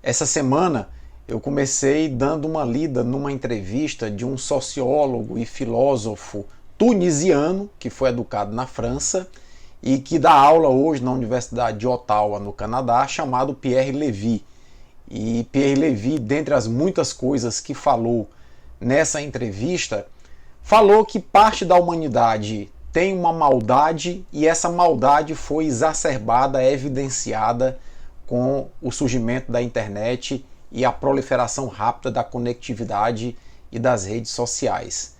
Essa semana eu comecei dando uma lida numa entrevista de um sociólogo e filósofo tunisiano que foi educado na França e que dá aula hoje na Universidade de Ottawa, no Canadá, chamado Pierre Levy. E Pierre Levy, dentre as muitas coisas que falou nessa entrevista, falou que parte da humanidade tem uma maldade e essa maldade foi exacerbada, evidenciada com o surgimento da internet e a proliferação rápida da conectividade e das redes sociais.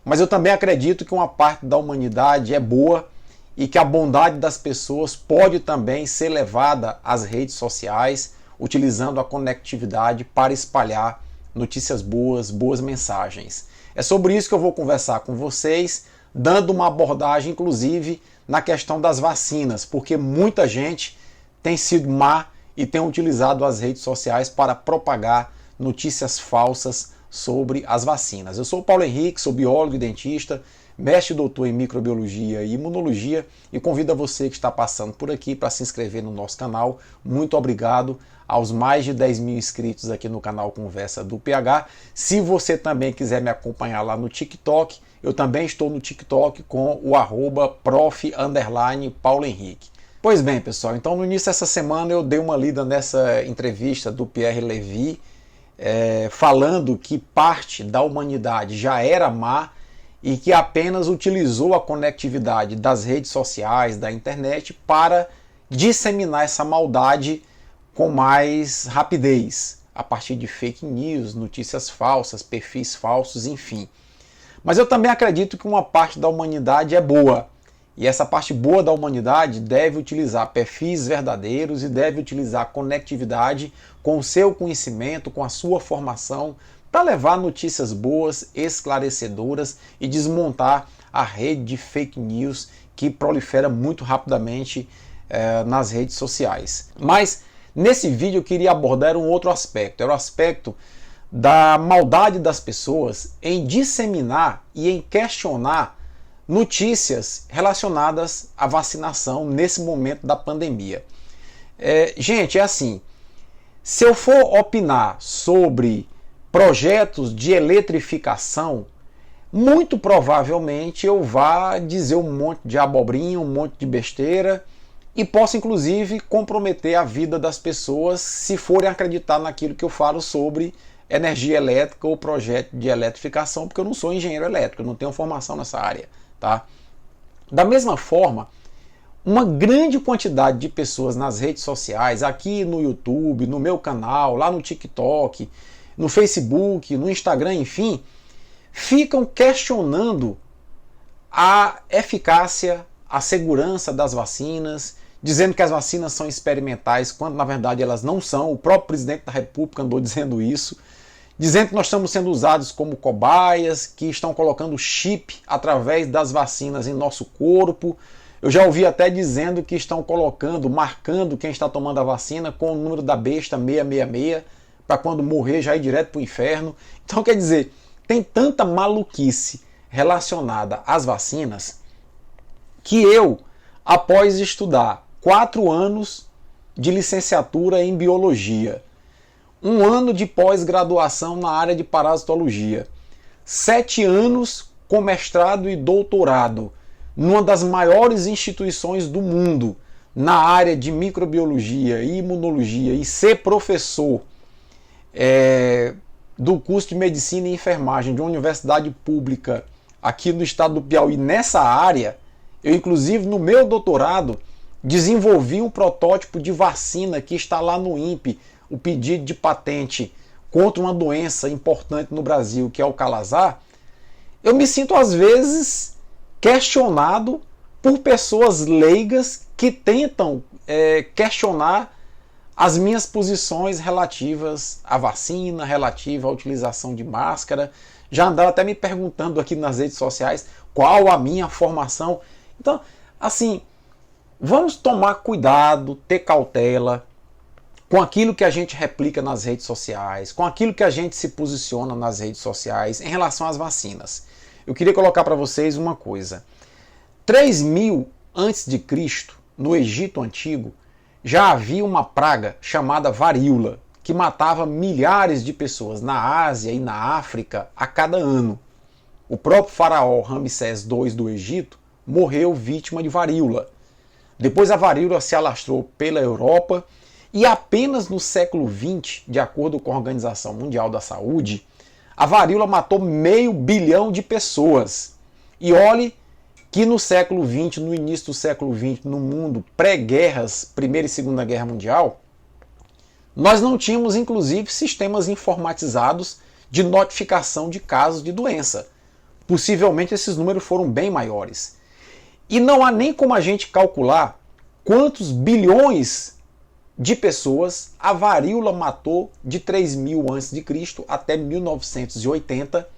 Mas eu também acredito que uma parte da humanidade é boa e que a bondade das pessoas pode também ser levada às redes sociais, utilizando a conectividade para espalhar notícias boas, boas mensagens. É sobre isso que eu vou conversar com vocês, dando uma abordagem inclusive na questão das vacinas, porque muita gente tem sido má e tem utilizado as redes sociais para propagar notícias falsas sobre as vacinas. Eu sou o Paulo Henrique, sou biólogo e dentista, mestre e doutor em microbiologia e imunologia e convido a você que está passando por aqui para se inscrever no nosso canal. Muito obrigado aos mais de 10 mil inscritos aqui no canal Conversa do PH. Se você também quiser me acompanhar lá no TikTok, eu também estou no TikTok com o @prof_Paulo Henrique. Pois bem, pessoal, então no início dessa semana eu dei uma lida nessa entrevista do Pierre Levy, falando que parte da humanidade já era má e que apenas utilizou a conectividade das redes sociais, da internet, para disseminar essa maldade com mais rapidez, a partir de fake news, notícias falsas, perfis falsos, enfim. Mas eu também acredito que uma parte da humanidade é boa. E essa parte boa da humanidade deve utilizar perfis verdadeiros e deve utilizar a conectividade com o seu conhecimento, com a sua formação, para levar notícias boas, esclarecedoras e desmontar a rede de fake news que prolifera muito rapidamente nas redes sociais. Mas nesse vídeo eu queria abordar um outro aspecto, era o aspecto da maldade das pessoas em disseminar e em questionar notícias relacionadas à vacinação nesse momento da pandemia. Gente, é assim, se eu for opinar sobre projetos de eletrificação, muito provavelmente eu vá dizer um monte de abobrinha, um monte de besteira e posso inclusive comprometer a vida das pessoas se forem acreditar naquilo que eu falo sobre energia elétrica ou projeto de eletrificação, porque eu não sou engenheiro elétrico, eu não tenho formação nessa área. Tá? Da mesma forma, uma grande quantidade de pessoas nas redes sociais, aqui no YouTube, no meu canal, lá no TikTok, no Facebook, no Instagram, enfim, ficam questionando a eficácia, a segurança das vacinas, dizendo que as vacinas são experimentais, quando na verdade elas não são. O próprio presidente da República andou dizendo isso, dizendo que nós estamos sendo usados como cobaias, que estão colocando chip através das vacinas em nosso corpo. Eu já ouvi até dizendo que estão colocando, marcando quem está tomando a vacina com o número da besta 666, para quando morrer já ir direto para o inferno. Então, quer dizer, tem tanta maluquice relacionada às vacinas que eu, após estudar 4 anos de licenciatura em biologia, 1 ano de pós-graduação na área de parasitologia, 7 anos com mestrado e doutorado numa das maiores instituições do mundo na área de microbiologia e imunologia e ser professor do curso de medicina e enfermagem de uma universidade pública aqui no estado do Piauí nessa área, eu inclusive no meu doutorado desenvolvi um protótipo de vacina que está lá no INPE, o pedido de patente contra uma doença importante no Brasil, que é o calazar. Eu me sinto às vezes questionado por pessoas leigas que tentam questionar as minhas posições relativas à vacina, relativa à utilização de máscara. Já andaram até me perguntando aqui nas redes sociais qual a minha formação. Então, assim, vamos tomar cuidado, ter cautela com aquilo que a gente replica nas redes sociais, com aquilo que a gente se posiciona nas redes sociais em relação às vacinas. Eu queria colocar para vocês uma coisa. 3000 a.C., no Egito Antigo, já havia uma praga chamada varíola, que matava milhares de pessoas na Ásia e na África a cada ano. O próprio faraó Ramsés II do Egito morreu vítima de varíola. Depois a varíola se alastrou pela Europa e apenas no século XX, de acordo com a Organização Mundial da Saúde, a varíola matou 500 milhões de pessoas. E olhe que no século XX, no início do século XX, no mundo pré-guerras, Primeira e Segunda Guerra Mundial, nós não tínhamos inclusive sistemas informatizados de notificação de casos de doença. Possivelmente esses números foram bem maiores. E não há nem como a gente calcular quantos bilhões de pessoas a varíola matou de 3000 a.C. até 1980,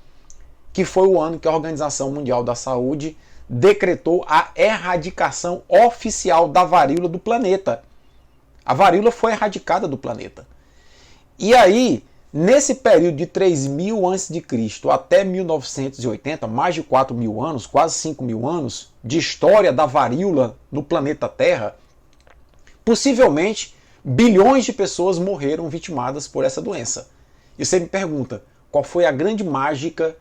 que foi o ano que a Organização Mundial da Saúde decretou a erradicação oficial da varíola do planeta. A varíola foi erradicada do planeta. E aí, nesse período de 3000 a.C. até 1980, mais de 4.000 anos, quase 5.000 anos de história da varíola no planeta Terra, possivelmente bilhões de pessoas morreram vitimadas por essa doença. E você me pergunta, qual foi a grande mágica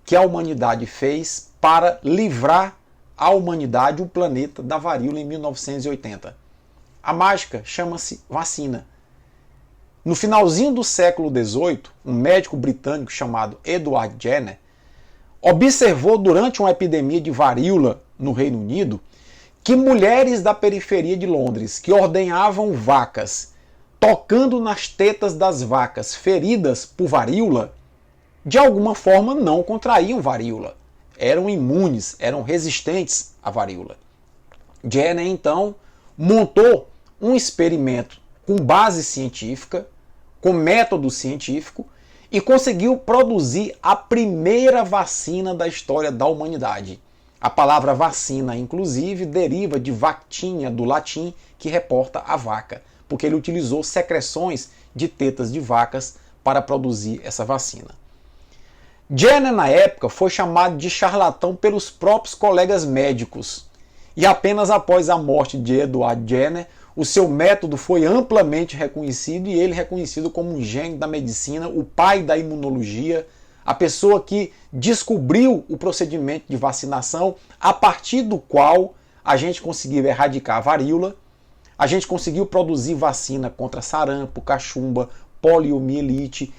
que a humanidade fez para livrar a humanidade, o planeta, da varíola em 1980? A mágica chama-se vacina. No finalzinho do século XVIII, um médico britânico chamado Edward Jenner observou durante uma epidemia de varíola no Reino Unido que mulheres da periferia de Londres que ordenhavam vacas, tocando nas tetas das vacas feridas por varíola, de alguma forma não contraíam varíola. Eram imunes, eram resistentes à varíola. Jenner, então, montou um experimento com base científica, com método científico, e conseguiu produzir a primeira vacina da história da humanidade. A palavra vacina, inclusive, deriva de vactinha, do latim, que reporta a vaca, porque ele utilizou secreções de tetas de vacas para produzir essa vacina. Jenner, na época, foi chamado de charlatão pelos próprios colegas médicos. E apenas após a morte de Edward Jenner, o seu método foi amplamente reconhecido e ele reconhecido como um gênio da medicina, o pai da imunologia, a pessoa que descobriu o procedimento de vacinação a partir do qual a gente conseguiu erradicar a varíola, a gente conseguiu produzir vacina contra sarampo, cachumba, poliomielite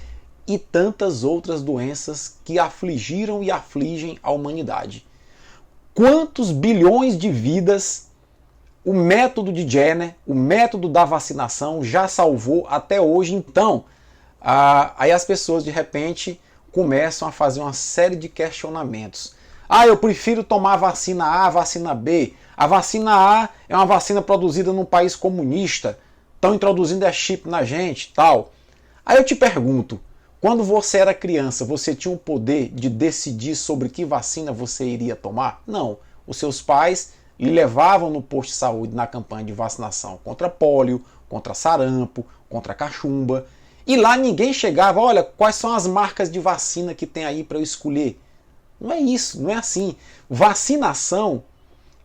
e tantas outras doenças que afligiram e afligem a humanidade. Quantos bilhões de vidas o método de Jenner, o método da vacinação já salvou até hoje? Então, aí as pessoas de repente começam a fazer uma série de questionamentos. Eu prefiro tomar a vacina A, a vacina B. A vacina A é uma vacina produzida num país comunista, estão introduzindo chip na gente, tal. Aí eu te pergunto, quando você era criança, você tinha o poder de decidir sobre que vacina você iria tomar? Não. Os seus pais lhe levavam no posto de saúde na campanha de vacinação contra pólio, contra sarampo, contra cachumba. E lá ninguém chegava, olha, quais são as marcas de vacina que tem aí para eu escolher? Não é isso, não é assim. Vacinação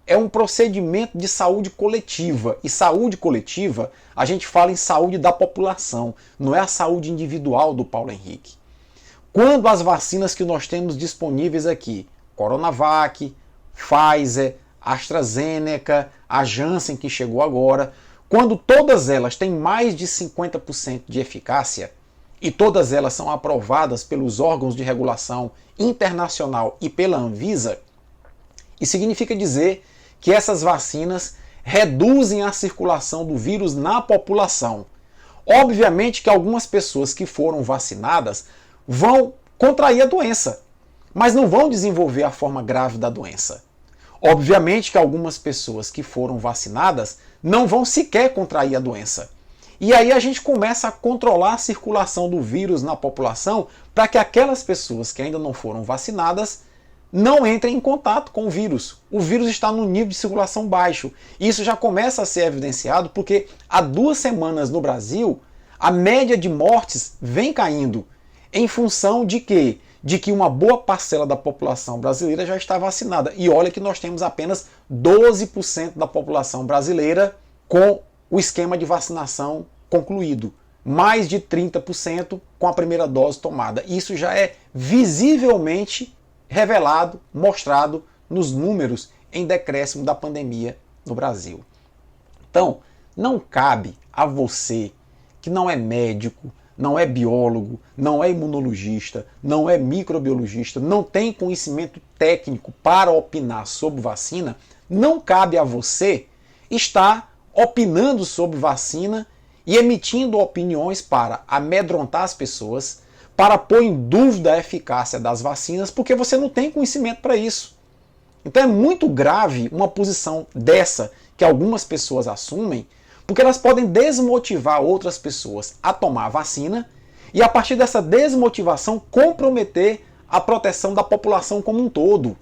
é um procedimento de saúde coletiva. E saúde coletiva, a gente fala em saúde da população, não é a saúde individual do Paulo Henrique. Quando as vacinas que nós temos disponíveis aqui, Coronavac, Pfizer, AstraZeneca, a Janssen que chegou agora, quando todas elas têm mais de 50% de eficácia e todas elas são aprovadas pelos órgãos de regulação internacional e pela Anvisa, isso significa dizer que essas vacinas reduzem a circulação do vírus na população. Obviamente que algumas pessoas que foram vacinadas vão contrair a doença, mas não vão desenvolver a forma grave da doença. Obviamente que algumas pessoas que foram vacinadas não vão sequer contrair a doença. E aí a gente começa a controlar a circulação do vírus na população para que aquelas pessoas que ainda não foram vacinadas não entrem em contato com o vírus. O vírus está no nível de circulação baixo. Isso já começa a ser evidenciado porque há 2 semanas no Brasil a média de mortes vem caindo. Em função de quê? De que uma boa parcela da população brasileira já está vacinada. E olha que nós temos apenas 12% da população brasileira com o esquema de vacinação concluído. mais de 30% com a primeira dose tomada. Isso já é visivelmente revelado, mostrado nos números em decréscimo da pandemia no Brasil. Então, não cabe a você, que não é médico, não é biólogo, não é imunologista, não é microbiologista, não tem conhecimento técnico para opinar sobre vacina, não cabe a você estar opinando sobre vacina e emitindo opiniões para amedrontar as pessoas, para pôr em dúvida a eficácia das vacinas, porque você não tem conhecimento para isso. Então é muito grave uma posição dessa que algumas pessoas assumem, porque elas podem desmotivar outras pessoas a tomar a vacina e, a partir dessa desmotivação, comprometer a proteção da população como um todo.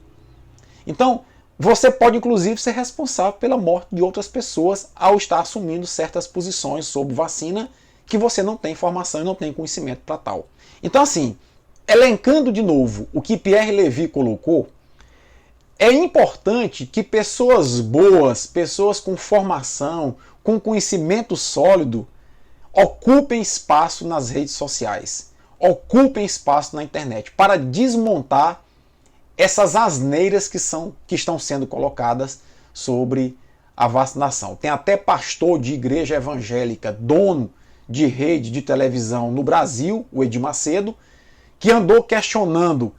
Então, você pode inclusive ser responsável pela morte de outras pessoas ao estar assumindo certas posições sobre vacina que você não tem informação e não tem conhecimento para tal. Então, assim, elencando de novo o que Pierre Levy colocou, é importante que pessoas boas, pessoas com formação, com conhecimento sólido, ocupem espaço nas redes sociais, ocupem espaço na internet para desmontar essas asneiras que estão sendo colocadas sobre a vacinação. Tem até pastor de igreja evangélica, dono de rede de televisão no Brasil, o Edir Macedo, que andou questionando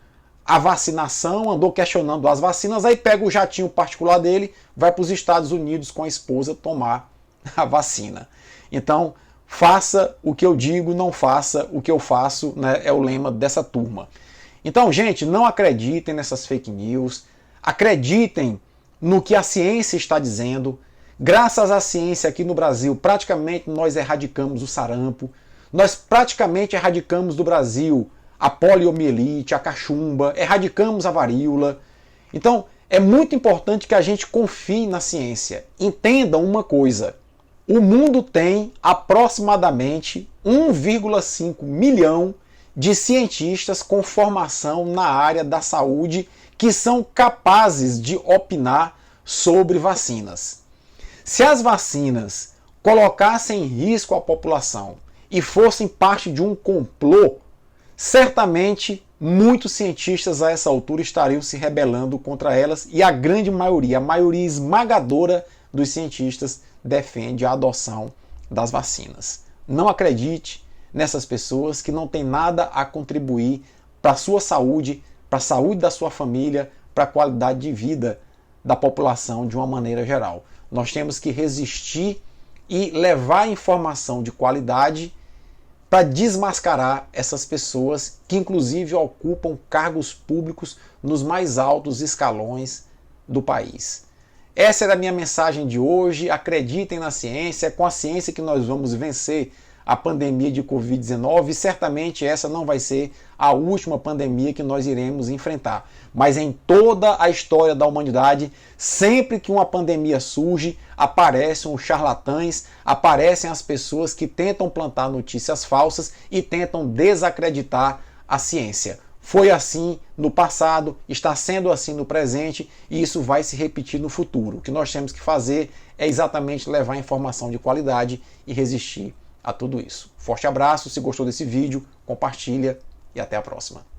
a vacinação, andou questionando as vacinas, aí pega o jatinho particular dele, vai para os Estados Unidos com a esposa tomar a vacina. Então, faça o que eu digo, não faça o que eu faço, né, é o lema dessa turma. Então, gente, não acreditem nessas fake news, acreditem no que a ciência está dizendo. Graças à ciência aqui no Brasil, praticamente nós erradicamos o sarampo, nós praticamente erradicamos do Brasil a poliomielite, a cachumba, erradicamos a varíola. Então, é muito importante que a gente confie na ciência. Entendam uma coisa, o mundo tem aproximadamente 1,5 milhão de cientistas com formação na área da saúde que são capazes de opinar sobre vacinas. Se as vacinas colocassem em risco a população e fossem parte de um complô, certamente muitos cientistas a essa altura estariam se rebelando contra elas e a grande maioria, a maioria esmagadora dos cientistas defende a adoção das vacinas. Não acredite nessas pessoas que não têm nada a contribuir para a sua saúde, para a saúde da sua família, para a qualidade de vida da população de uma maneira geral. Nós temos que resistir e levar informação de qualidade para desmascarar essas pessoas que inclusive ocupam cargos públicos nos mais altos escalões do país. Essa era a minha mensagem de hoje. Acreditem na ciência, é com a ciência que nós vamos vencer a pandemia de Covid-19 e certamente essa não vai ser a última pandemia que nós iremos enfrentar. Mas em toda a história da humanidade, sempre que uma pandemia surge, aparecem os charlatães, aparecem as pessoas que tentam plantar notícias falsas e tentam desacreditar a ciência. Foi assim no passado, está sendo assim no presente e isso vai se repetir no futuro. O que nós temos que fazer é exatamente levar informação de qualidade e resistir a tudo isso. Forte abraço, se gostou desse vídeo, compartilha e até a próxima.